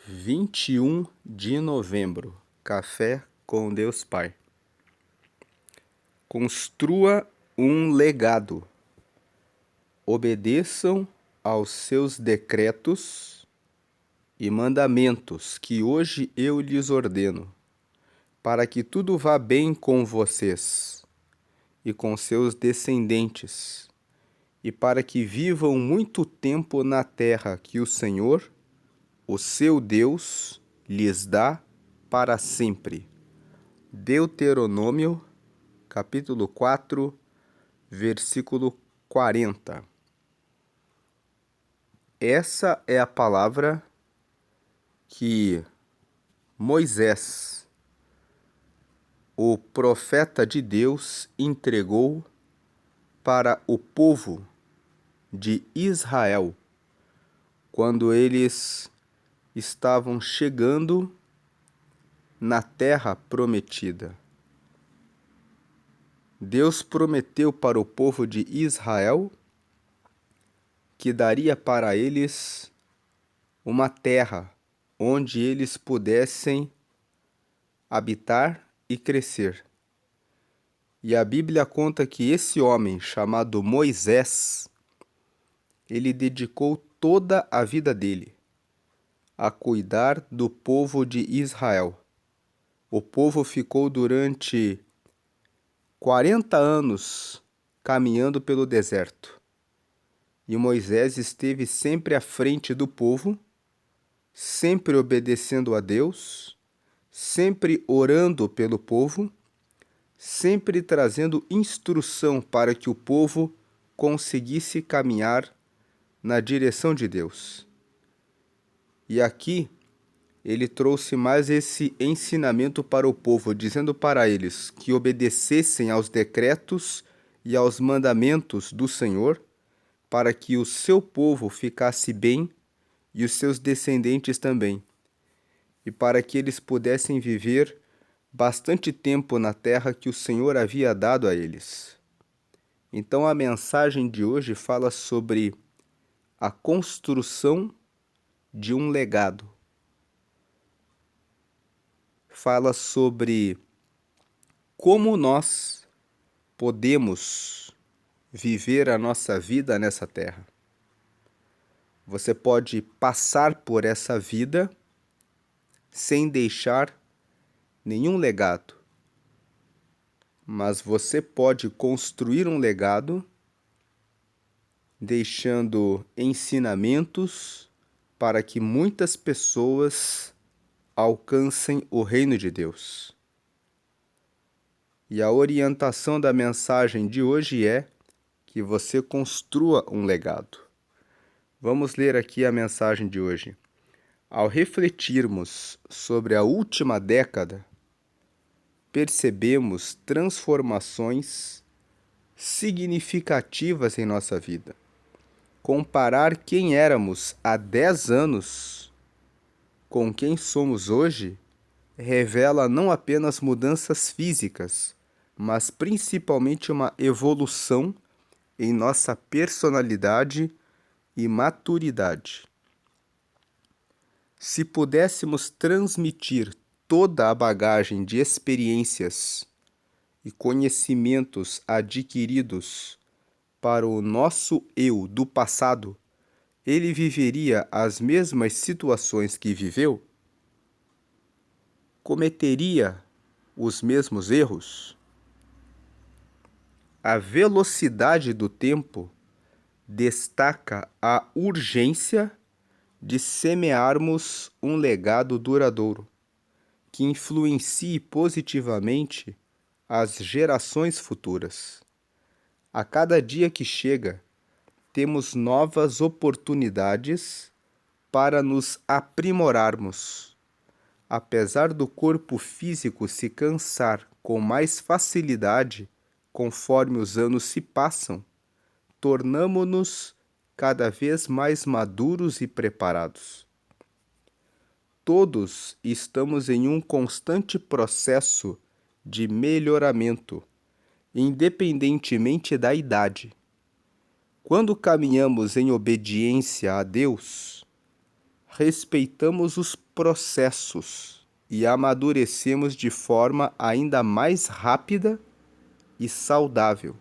21 de novembro, Café com Deus Pai. Construa um legado. Obedeçam aos seus decretos e mandamentos que hoje eu lhes ordeno, para que tudo vá bem com vocês e com seus descendentes, e para que vivam muito tempo na terra que o Senhor, o seu Deus, lhes dá para sempre. Deuteronômio, capítulo 4, versículo 40. Essa é a palavra que Moisés, o profeta de Deus, entregou para o povo de Israel, quando eles estavam chegando na terra prometida. Deus prometeu para o povo de Israel que daria para eles uma terra onde eles pudessem habitar e crescer. E a Bíblia conta que esse homem, chamado Moisés, ele dedicou toda a vida dele a cuidar do povo de Israel. O povo ficou durante 40 anos caminhando pelo deserto. E Moisés esteve sempre à frente do povo, sempre obedecendo a Deus, sempre orando pelo povo, sempre trazendo instrução para que o povo conseguisse caminhar na direção de Deus. E aqui ele trouxe mais esse ensinamento para o povo, dizendo para eles que obedecessem aos decretos e aos mandamentos do Senhor, para que o seu povo ficasse bem e os seus descendentes também, e para que eles pudessem viver bastante tempo na terra que o Senhor havia dado a eles. Então a mensagem de hoje fala sobre a construção de um legado. Fala sobre como nós podemos viver a nossa vida nessa terra. Você pode passar por essa vida sem deixar nenhum legado, mas você pode construir um legado deixando ensinamentos para que muitas pessoas alcancem o reino de Deus. E a orientação da mensagem de hoje é que você construa um legado. Vamos ler aqui a mensagem de hoje. Ao refletirmos sobre a última década, percebemos transformações significativas em nossa vida. Comparar quem éramos há 10 anos com quem somos hoje revela não apenas mudanças físicas, mas principalmente uma evolução em nossa personalidade e maturidade. Se pudéssemos transmitir toda a bagagem de experiências e conhecimentos adquiridos para o nosso eu do passado, ele viveria as mesmas situações que viveu? Cometeria os mesmos erros? A velocidade do tempo destaca a urgência de semearmos um legado duradouro, que influencie positivamente as gerações futuras. A cada dia que chega, temos novas oportunidades para nos aprimorarmos. Apesar do corpo físico se cansar com mais facilidade conforme os anos se passam, tornamo-nos cada vez mais maduros e preparados. Todos estamos em um constante processo de melhoramento, independentemente da idade. Quando caminhamos em obediência a Deus, respeitamos os processos e amadurecemos de forma ainda mais rápida e saudável.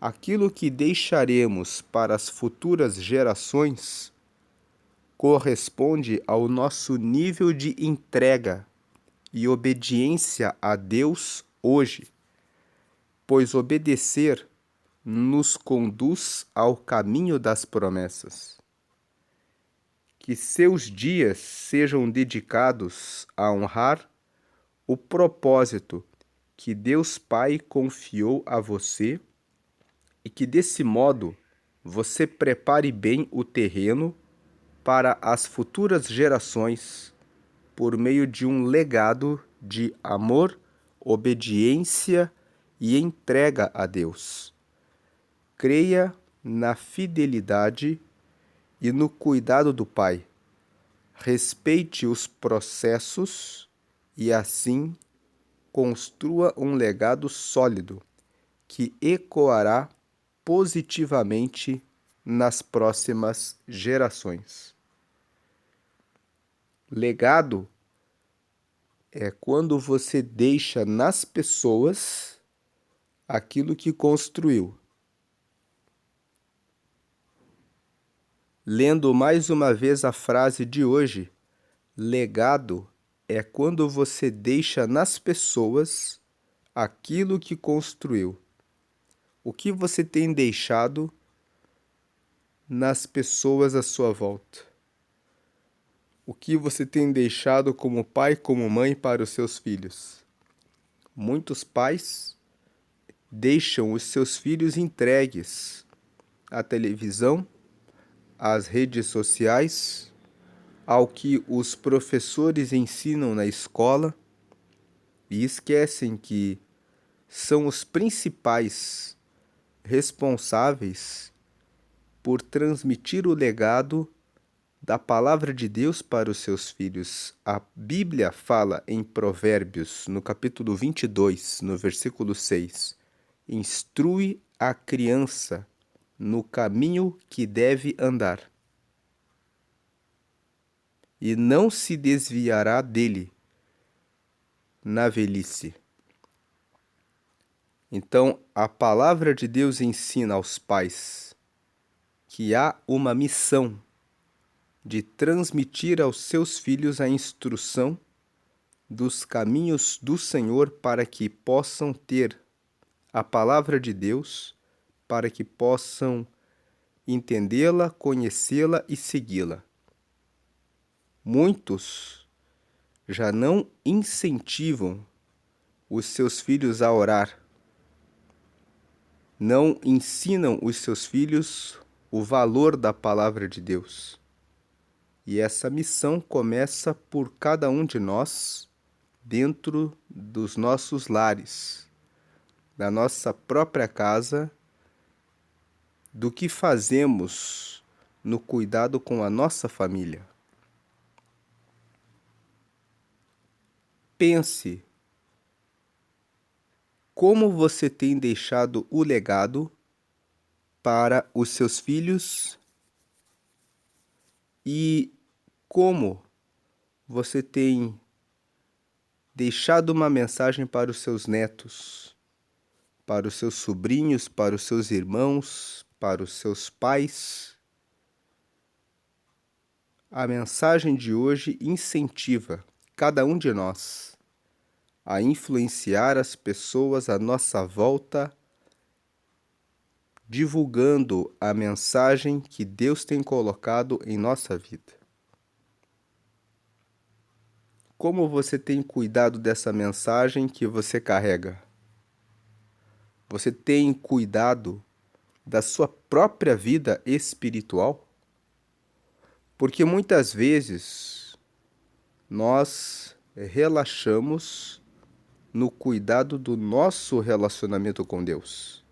Aquilo que deixaremos para as futuras gerações corresponde ao nosso nível de entrega e obediência a Deus hoje, pois obedecer nos conduz ao caminho das promessas. Que seus dias sejam dedicados a honrar o propósito que Deus Pai confiou a você e que desse modo você prepare bem o terreno para as futuras gerações por meio de um legado de amor, obediência e entrega a Deus. Creia na fidelidade e no cuidado do Pai. Respeite os processos e assim construa um legado sólido que ecoará positivamente nas próximas gerações. Legado é quando você deixa nas pessoas aquilo que construiu. Lendo mais uma vez a frase de hoje, legado é quando você deixa nas pessoas aquilo que construiu. O que você tem deixado nas pessoas à sua volta? O que você tem deixado como pai, como mãe para os seus filhos? Muitos pais deixam os seus filhos entregues à televisão, às redes sociais, ao que os professores ensinam na escola e esquecem que são os principais responsáveis por transmitir o legado da palavra de Deus para os seus filhos. A Bíblia fala em Provérbios, no capítulo 22, no versículo 6, instrui a criança no caminho que deve andar, e não se desviará dele na velhice. Então, a palavra de Deus ensina aos pais que há uma missão de transmitir aos seus filhos a instrução dos caminhos do Senhor para que possam ter a palavra de Deus, para que possam entendê-la, conhecê-la e segui-la. Muitos já não incentivam os seus filhos a orar, não ensinam os seus filhos o valor da palavra de Deus. E essa missão começa por cada um de nós, dentro dos nossos lares, da nossa própria casa, do que fazemos no cuidado com a nossa família. Pense como você tem deixado o legado para os seus filhos e como você tem deixado uma mensagem para os seus netos, para os seus sobrinhos, para os seus irmãos, para os seus pais. A mensagem de hoje incentiva cada um de nós a influenciar as pessoas à nossa volta, divulgando a mensagem que Deus tem colocado em nossa vida. Como você tem cuidado dessa mensagem que você carrega? Você tem cuidado da sua própria vida espiritual? Porque muitas vezes nós relaxamos no cuidado do nosso relacionamento com Deus.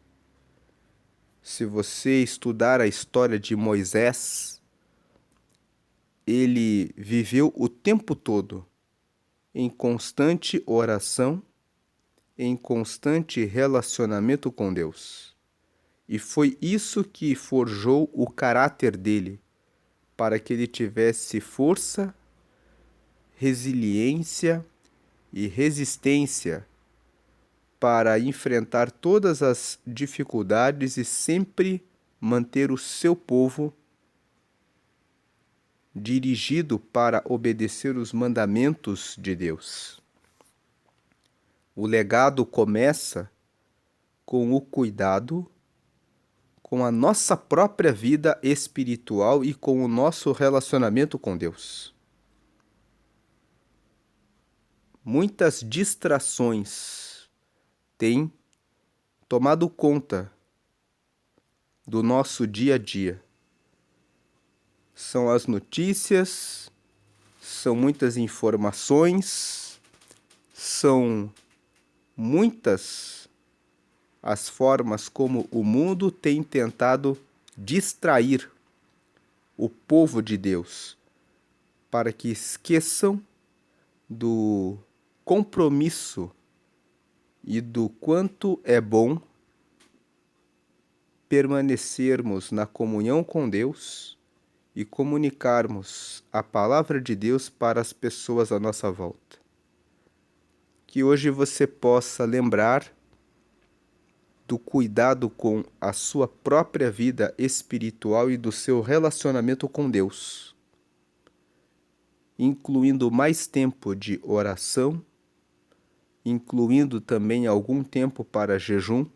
Se você estudar a história de Moisés, ele viveu o tempo todo em constante oração, em constante relacionamento com Deus. E foi isso que forjou o caráter dele para que ele tivesse força, resiliência e resistência para enfrentar todas as dificuldades e sempre manter o seu povo dirigido para obedecer os mandamentos de Deus. O legado começa com o cuidado com a nossa própria vida espiritual e com o nosso relacionamento com Deus. Muitas distrações têm tomado conta do nosso dia a dia. São as notícias, são muitas informações, são muitas as formas como o mundo tem tentado distrair o povo de Deus para que esqueçam do compromisso e do quanto é bom permanecermos na comunhão com Deus e comunicarmos a palavra de Deus para as pessoas à nossa volta. Que hoje você possa lembrar do cuidado com a sua própria vida espiritual e do seu relacionamento com Deus, incluindo mais tempo de oração, incluindo também algum tempo para jejum,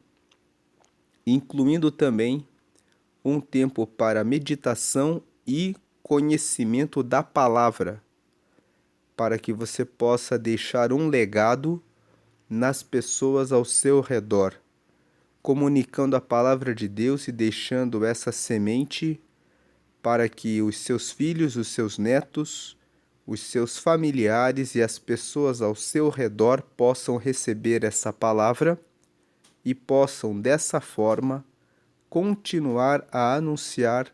incluindo também um tempo para meditação e conhecimento da palavra, para que você possa deixar um legado nas pessoas ao seu redor, comunicando a palavra de Deus e deixando essa semente para que os seus filhos, os seus netos, os seus familiares e as pessoas ao seu redor possam receber essa palavra e possam, dessa forma, continuar a anunciar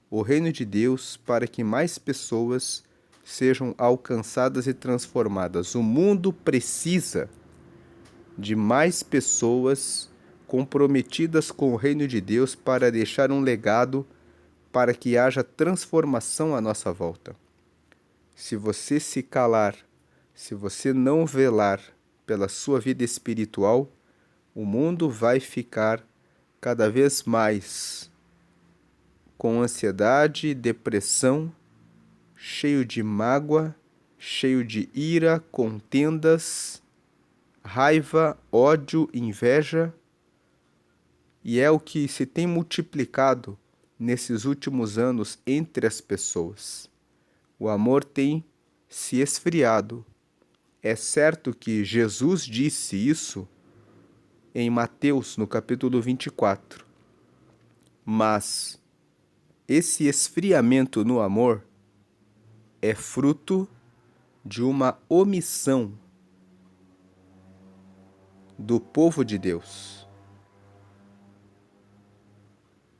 o reino de Deus para que mais pessoas sejam alcançadas e transformadas. O mundo precisa de mais pessoas comprometidas com o reino de Deus para deixar um legado para que haja transformação à nossa volta. Se você se calar, se você não velar pela sua vida espiritual, o mundo vai ficar cada vez mais com ansiedade, depressão, cheio de mágoa, cheio de ira, contendas, raiva, ódio, inveja. E é o que se tem multiplicado nesses últimos anos entre as pessoas. O amor tem se esfriado. É certo que Jesus disse isso em Mateus, no capítulo 24. Mas esse esfriamento no amor é fruto de uma omissão do povo de Deus.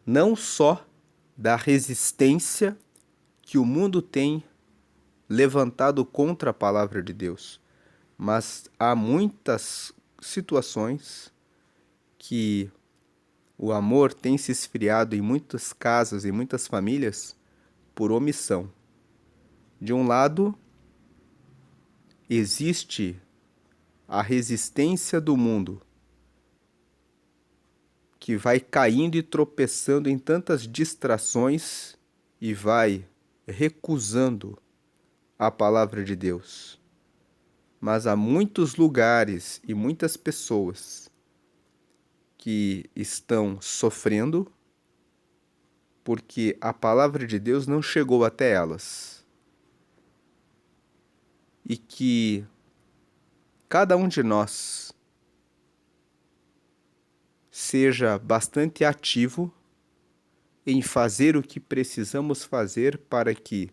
Não só da resistência que o mundo tem levantado contra a palavra de Deus, mas há muitas situações que o amor tem se esfriado em muitas casas e muitas famílias por omissão. De um lado, existe a resistência do mundo, que vai caindo e tropeçando em tantas distrações e vai recusando a palavra de Deus. Mas há muitos lugares e muitas pessoas que estão sofrendo porque a palavra de Deus não chegou até elas. E que cada um de nós seja bastante ativo em fazer o que precisamos fazer para que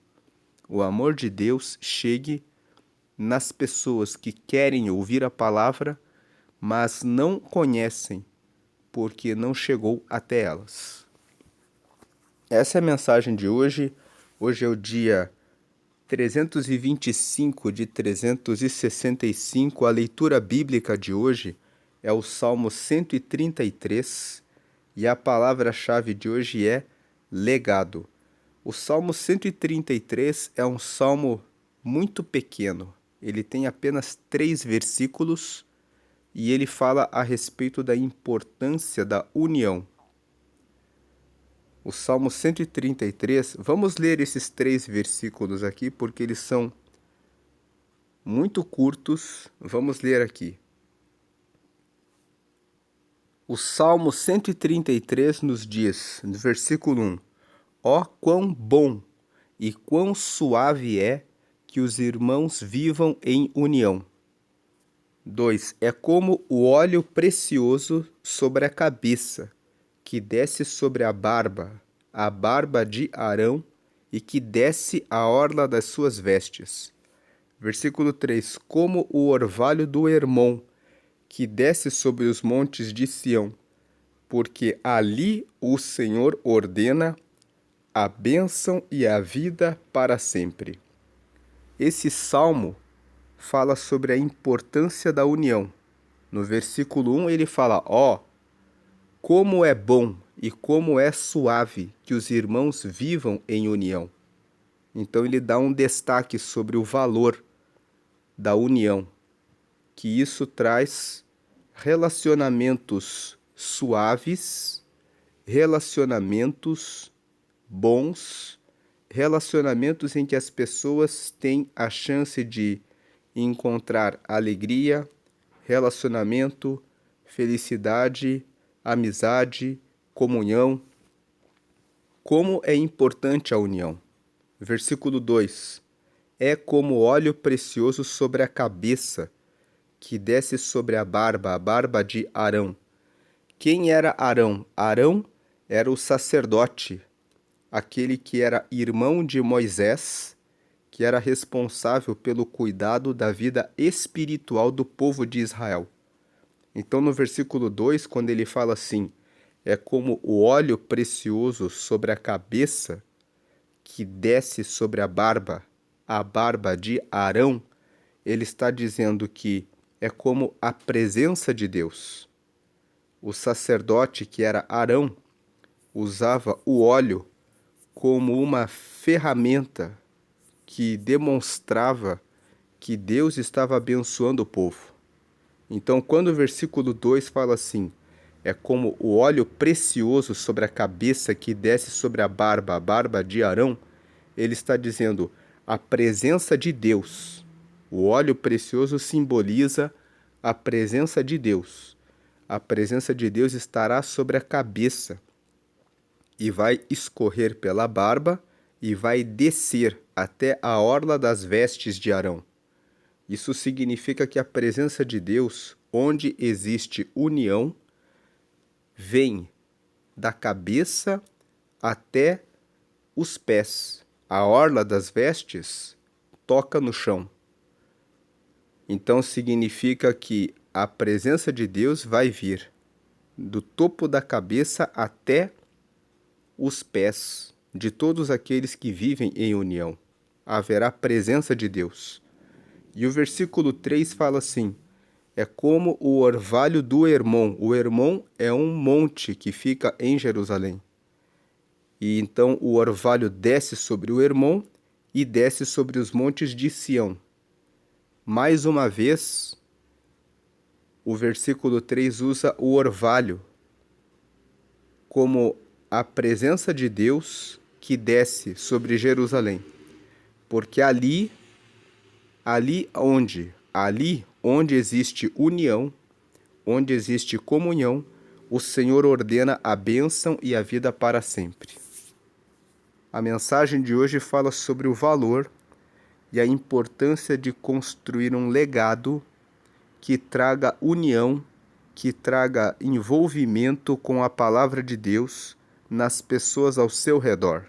o amor de Deus chegue nas pessoas que querem ouvir a palavra, mas não conhecem porque não chegou até elas. Essa é a mensagem de hoje. Hoje é o dia 325 de 365. A leitura bíblica de hoje é o Salmo 133 e a palavra-chave de hoje é legado. O Salmo 133 é um salmo muito pequeno. Ele tem apenas 3 versículos e ele fala a respeito da importância da união. O Salmo 133, vamos ler esses 3 versículos aqui porque eles são muito curtos. Vamos ler aqui. O Salmo 133 nos diz, no versículo 1, ó quão bom e quão suave é que os irmãos vivam em união. 2. É como o óleo precioso sobre a cabeça, que desce sobre a barba de Arão, e que desce a orla das suas vestes. Versículo 3. Como o orvalho do Hermon, que desce sobre os montes de Sião, porque ali o Senhor ordena a bênção e a vida para sempre. Esse salmo fala sobre a importância da união. No versículo 1 ele fala, ó, como é bom e como é suave que os irmãos vivam em união. Então ele dá um destaque sobre o valor da união, que isso traz relacionamentos suaves, relacionamentos bons, relacionamentos em que as pessoas têm a chance de encontrar alegria, relacionamento, felicidade, amizade, comunhão. Como é importante a união. Versículo 2. É como óleo precioso sobre a cabeça, que desce sobre a barba de Arão. Quem era Arão? Arão era o sacerdote, aquele que era irmão de Moisés, que era responsável pelo cuidado da vida espiritual do povo de Israel. Então, no versículo 2, quando ele fala assim, é como o óleo precioso sobre a cabeça, que desce sobre a barba de Arão, ele está dizendo que é como a presença de Deus. O sacerdote, que era Arão, usava o óleo como uma ferramenta que demonstrava que Deus estava abençoando o povo. Então, quando o versículo 2 fala assim, é como o óleo precioso sobre a cabeça que desce sobre a barba de Arão, ele está dizendo a presença de Deus. O óleo precioso simboliza a presença de Deus. A presença de Deus estará sobre a cabeça e vai escorrer pela barba e vai descer até a orla das vestes de Arão. Isso significa que a presença de Deus, onde existe união, vem da cabeça até os pés. A orla das vestes toca no chão. Então significa que a presença de Deus vai vir do topo da cabeça até os pés de todos aqueles que vivem em união. Haverá presença de Deus. E o versículo 3 fala assim, é como o orvalho do Hermon. O Hermon é um monte que fica em Jerusalém. E então o orvalho desce sobre o Hermon e desce sobre os montes de Sião. Mais uma vez, o versículo 3 usa o orvalho como a presença de Deus que desce sobre Jerusalém. Porque ali onde existe união, onde existe comunhão, o Senhor ordena a bênção e a vida para sempre. A mensagem de hoje fala sobre o valor e a importância de construir um legado que traga união, que traga envolvimento com a palavra de Deus nas pessoas ao seu redor.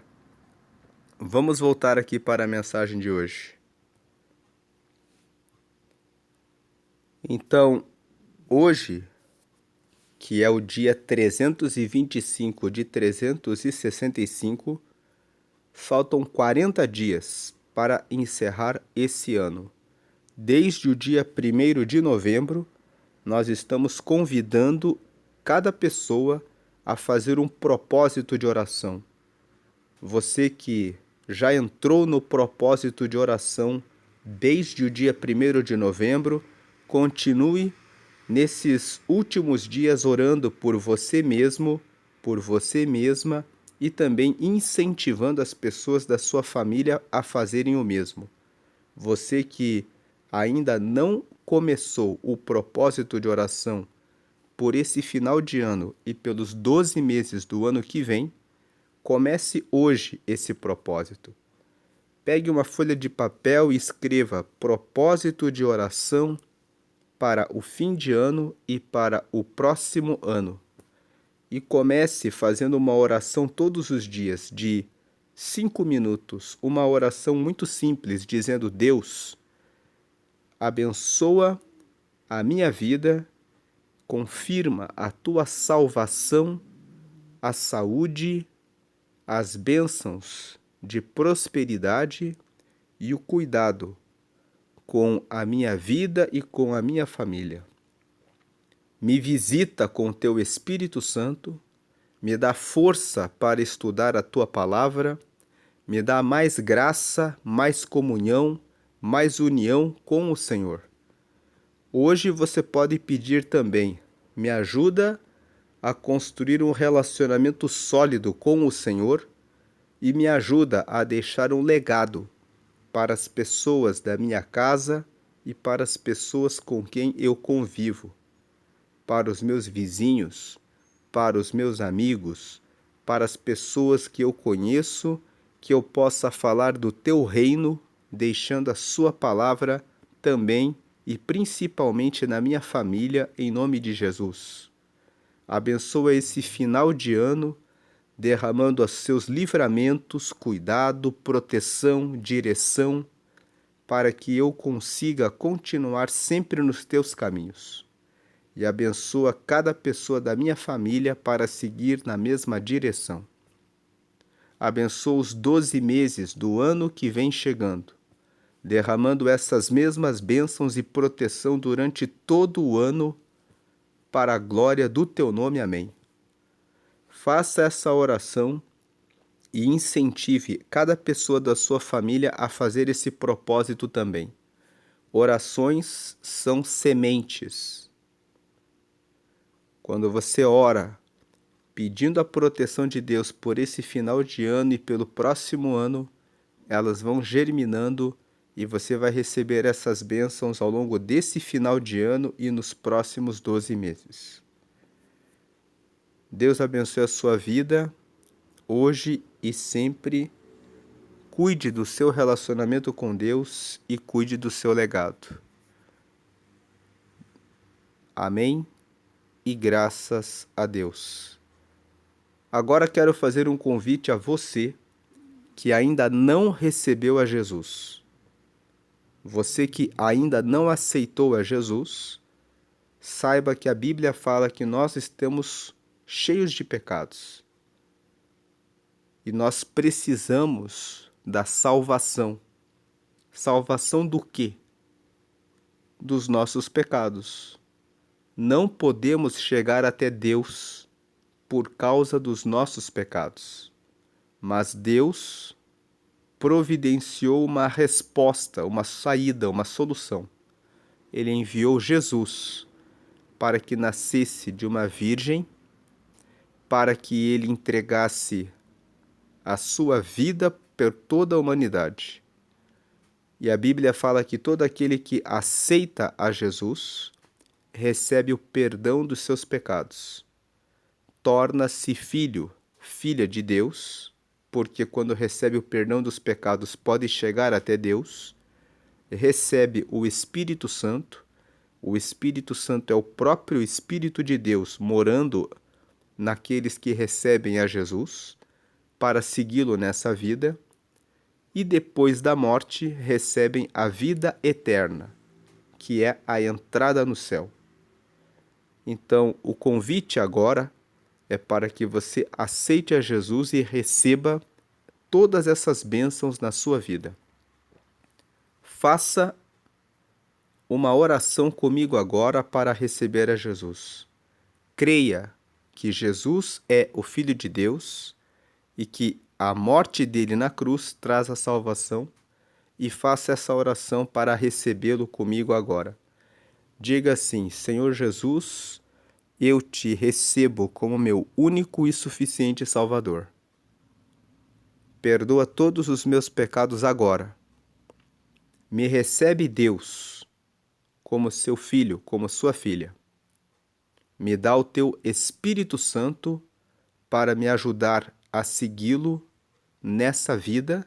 Vamos voltar aqui para a mensagem de hoje. Então, hoje, que é o dia 325 de 365, faltam 40 dias para encerrar esse ano. Desde o dia 1º de novembro, nós estamos convidando cada pessoa a fazer um propósito de oração. Você que já entrou no propósito de oração desde o dia 1º de novembro, continue nesses últimos dias orando por você mesmo, por você mesma e também incentivando as pessoas da sua família a fazerem o mesmo. Você que ainda não começou o propósito de oração por esse final de ano e pelos 12 meses do ano que vem, comece hoje esse propósito. Pegue uma folha de papel e escreva propósito de oração para o fim de ano e para o próximo ano. E comece fazendo uma oração todos os dias de 5 minutos, uma oração muito simples, dizendo: Deus, abençoa a minha vida, confirma a tua salvação, a saúde, as bênçãos de prosperidade e o cuidado com a minha vida e com a minha família. Me visita com teu Espírito Santo, me dá força para estudar a tua palavra, me dá mais graça, mais comunhão, mais união com o Senhor. Hoje você pode pedir também: me ajuda a construir um relacionamento sólido com o Senhor e me ajuda a deixar um legado para as pessoas da minha casa e para as pessoas com quem eu convivo, para os meus vizinhos, para os meus amigos, para as pessoas que eu conheço, que eu possa falar do teu reino, deixando a sua palavra também e principalmente na minha família, em nome de Jesus. Abençoa esse final de ano, derramando os seus livramentos, cuidado, proteção, direção, para que eu consiga continuar sempre nos teus caminhos. E abençoa cada pessoa da minha família para seguir na mesma direção. Abençoa os 12 meses do ano que vem chegando, derramando essas mesmas bênçãos e proteção durante todo o ano, para a glória do teu nome. Amém. Faça essa oração e incentive cada pessoa da sua família a fazer esse propósito também. Orações são sementes. Quando você ora pedindo a proteção de Deus por esse final de ano e pelo próximo ano, elas vão germinando e você vai receber essas bênçãos ao longo desse final de ano e nos próximos 12 meses. Deus abençoe a sua vida, hoje e sempre. Cuide do seu relacionamento com Deus e cuide do seu legado. Amém e graças a Deus. Agora quero fazer um convite a você que ainda não recebeu a Jesus. Você que ainda não aceitou a Jesus, saiba que a Bíblia fala que nós estamos cheios de pecados. E nós precisamos da salvação. Salvação do quê? Dos nossos pecados. Não podemos chegar até Deus por causa dos nossos pecados. Mas Deus providenciou uma resposta, uma saída, uma solução. Ele enviou Jesus para que nascesse de uma virgem, para que ele entregasse a sua vida por toda a humanidade. E a Bíblia fala que todo aquele que aceita a Jesus recebe o perdão dos seus pecados. Torna-se filho, filha de Deus, porque quando recebe o perdão dos pecados pode chegar até Deus. Recebe o Espírito Santo. O Espírito Santo é o próprio Espírito de Deus morando naqueles que recebem a Jesus, para segui-lo nessa vida, e depois da morte recebem a vida eterna, que é a entrada no céu. Então, o convite agora é para que você aceite a Jesus e receba todas essas bênçãos na sua vida. Faça uma oração comigo agora para receber a Jesus. Creia que Jesus é o Filho de Deus e que a morte dele na cruz traz a salvação e faça essa oração para recebê-lo comigo agora. Diga assim: Senhor Jesus, eu te recebo como meu único e suficiente Salvador. Perdoa todos os meus pecados agora. Me recebe, Deus, como seu filho, como sua filha. Me dá o teu Espírito Santo para me ajudar a segui-lo nessa vida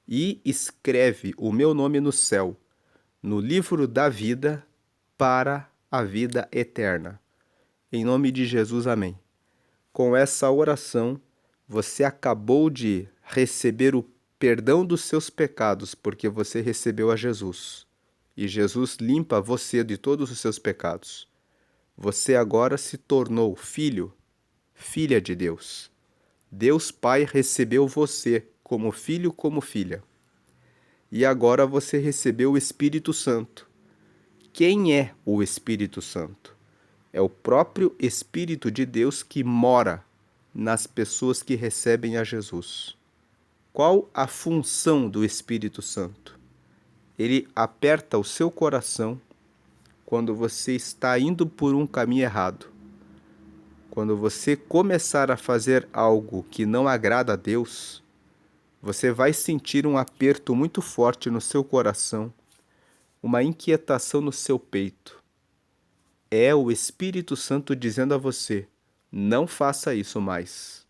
e escreve o meu nome no céu, no livro da vida, para a vida eterna. Em nome de Jesus, amém. Com essa oração, você acabou de receber o perdão dos seus pecados, porque você recebeu a Jesus. E Jesus limpa você de todos os seus pecados. Você agora se tornou filho, filha de Deus. Deus Pai recebeu você como filho, como filha. E agora você recebeu o Espírito Santo. Quem é o Espírito Santo? É o próprio Espírito de Deus que mora nas pessoas que recebem a Jesus. Qual a função do Espírito Santo? Ele aperta o seu coração quando você está indo por um caminho errado. Quando você começar a fazer algo que não agrada a Deus, você vai sentir um aperto muito forte no seu coração, uma inquietação no seu peito. É o Espírito Santo dizendo a você: não faça isso mais.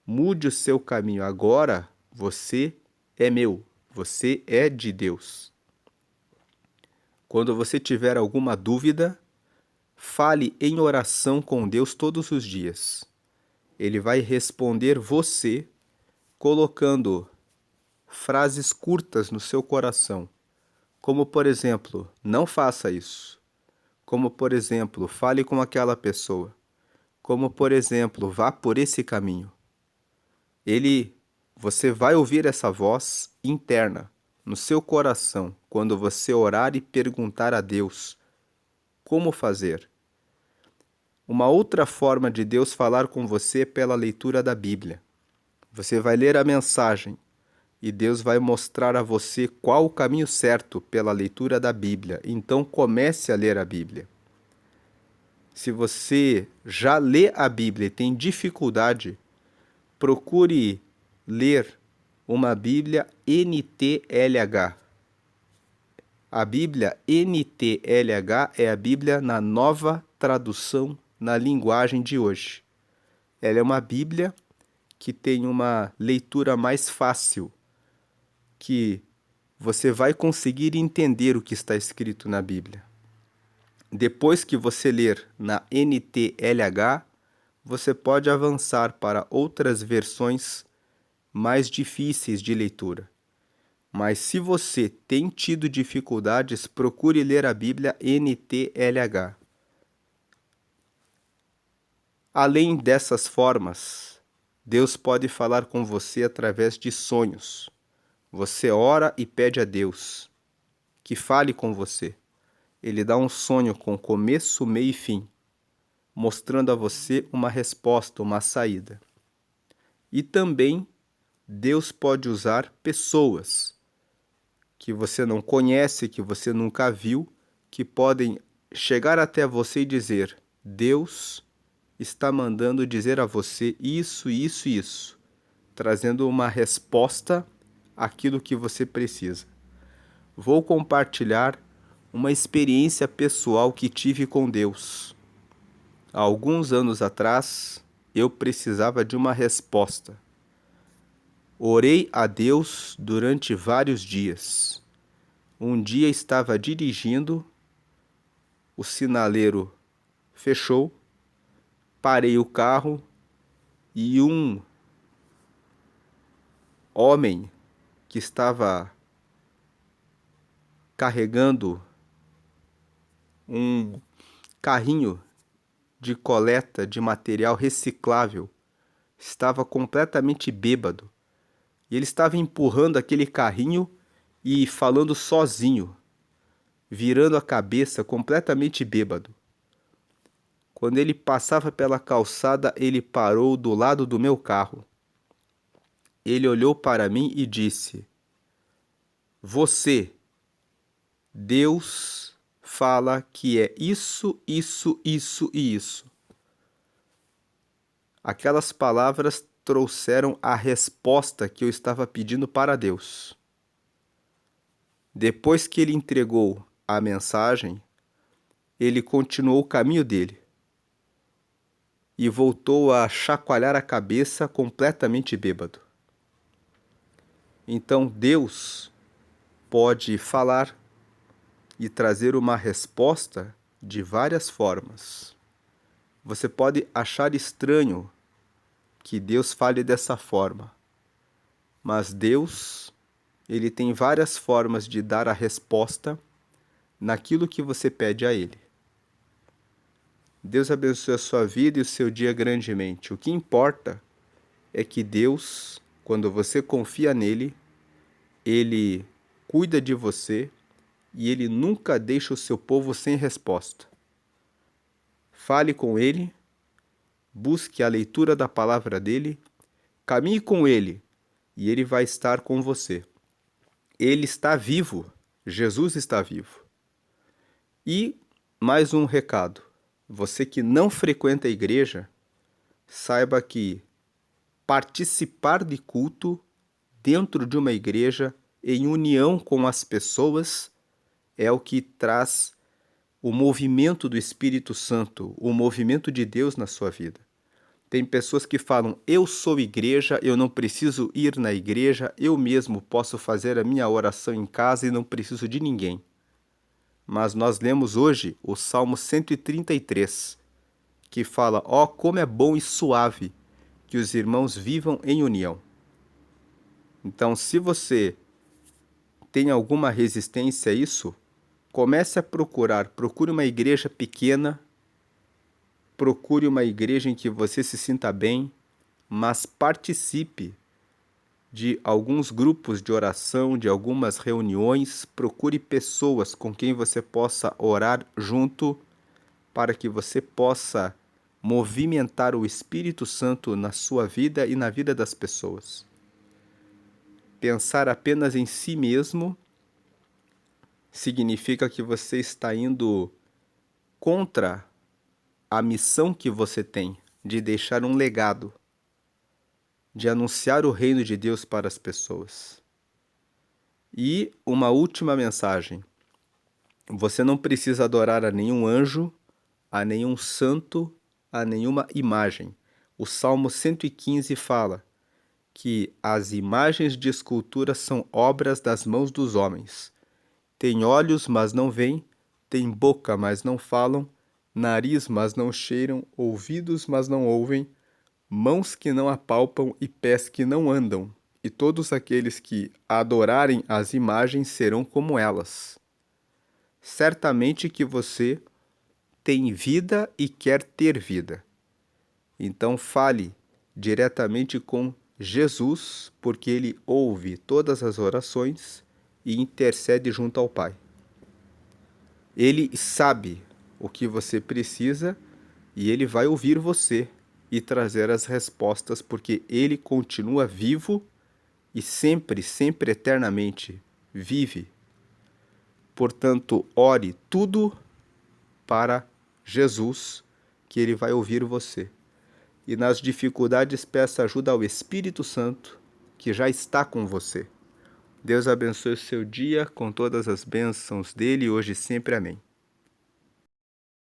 Mude o seu caminho agora, você é meu, você é de Deus. Quando você tiver alguma dúvida, fale em oração com Deus todos os dias. Ele vai responder você colocando frases curtas no seu coração, como por exemplo, não faça isso. Como por exemplo, fale com aquela pessoa. Como por exemplo, vá por esse caminho. Você vai ouvir essa voz interna no seu coração quando você orar e perguntar a Deus como fazer. Uma outra forma de Deus falar com você é pela leitura da Bíblia. Você vai ler a mensagem e Deus vai mostrar a você qual o caminho certo pela leitura da Bíblia. Então comece a ler a Bíblia. Se você já lê a Bíblia e tem dificuldade, procure ler uma Bíblia NTLH. A Bíblia NTLH é a Bíblia na nova tradução na linguagem de hoje. Ela é uma Bíblia que tem uma leitura mais fácil, que você vai conseguir entender o que está escrito na Bíblia. Depois que você ler na NTLH, você pode avançar para outras versões mais difíceis de leitura. Mas se você tem tido dificuldades, procure ler a Bíblia NTLH. Além dessas formas, Deus pode falar com você através de sonhos. Você ora e pede a Deus que fale com você. Ele dá um sonho com começo, meio e fim, mostrando a você uma resposta, uma saída. E também Deus pode usar pessoas que você não conhece, que você nunca viu, que podem chegar até você e dizer: Deus está mandando dizer a você isso, isso e isso, trazendo uma resposta àquilo que você precisa. Vou compartilhar uma experiência pessoal que tive com Deus. Há alguns anos atrás, eu precisava de uma resposta. Orei a Deus durante vários dias. Um dia estava dirigindo, o sinaleiro fechou, parei o carro e um homem que estava carregando um carrinho de coleta de material reciclável estava completamente bêbado. E ele estava empurrando aquele carrinho e falando sozinho, virando a cabeça, completamente bêbado. Quando ele passava pela calçada, ele parou do lado do meu carro. ele olhou para mim e disse: Você, Deus, fala que é isso, isso, isso e isso. Aquelas palavras trouxeram a resposta que eu estava pedindo para Deus. Depois que ele entregou a mensagem, ele continuou o caminho dele e voltou a chacoalhar a cabeça completamente bêbado. Então Deus pode falar e trazer uma resposta de várias formas. Você pode achar estranho que Deus fale dessa forma, mas Deus, ele tem várias formas de dar a resposta naquilo que você pede a Ele. Deus abençoe a sua vida e o seu dia grandemente. O que importa é que Deus, quando você confia nele, Ele cuida de você e Ele nunca deixa o seu povo sem resposta. Fale com Ele, busque a leitura da palavra dele, caminhe com Ele e Ele vai estar com você. Ele está vivo, Jesus está vivo. E mais um recado: você que não frequenta a igreja, saiba que participar de culto dentro de uma igreja, em união com as pessoas, é o que traz o movimento do Espírito Santo, o movimento de Deus na sua vida. Tem pessoas que falam: eu sou igreja, eu não preciso ir na igreja, eu mesmo posso fazer a minha oração em casa e não preciso de ninguém. Mas nós lemos hoje o Salmo 133, que fala: ó, como é bom e suave que os irmãos vivam em união. Então, se você tem alguma resistência a isso, comece a procure uma igreja pequena, procure uma igreja em que você se sinta bem, mas participe de alguns grupos de oração, de algumas reuniões, procure pessoas com quem você possa orar junto, para que você possa movimentar o Espírito Santo na sua vida e na vida das pessoas. Pensar apenas em si mesmo significa que você está indo contra a missão que você tem de deixar um legado, de anunciar o reino de Deus para as pessoas. E uma última mensagem: você não precisa adorar a nenhum anjo, a nenhum santo, a nenhuma imagem. O Salmo 115 fala que as imagens de escultura são obras das mãos dos homens. Tem olhos, mas não veem, tem boca, mas não falam, nariz, mas não cheiram, ouvidos, mas não ouvem, mãos que não apalpam e pés que não andam, e todos aqueles que adorarem as imagens serão como elas. Certamente que você tem vida e quer ter vida. Então fale diretamente com Jesus, porque Ele ouve todas as orações e intercede junto ao Pai. Ele sabe o que você precisa e Ele vai ouvir você e trazer as respostas, porque Ele continua vivo e sempre, sempre, eternamente vive. Portanto, ore tudo para Jesus, que Ele vai ouvir você. E nas dificuldades, peça ajuda ao Espírito Santo, que já está com você. Deus abençoe o seu dia com todas as bênçãos dele, hoje e sempre. Amém.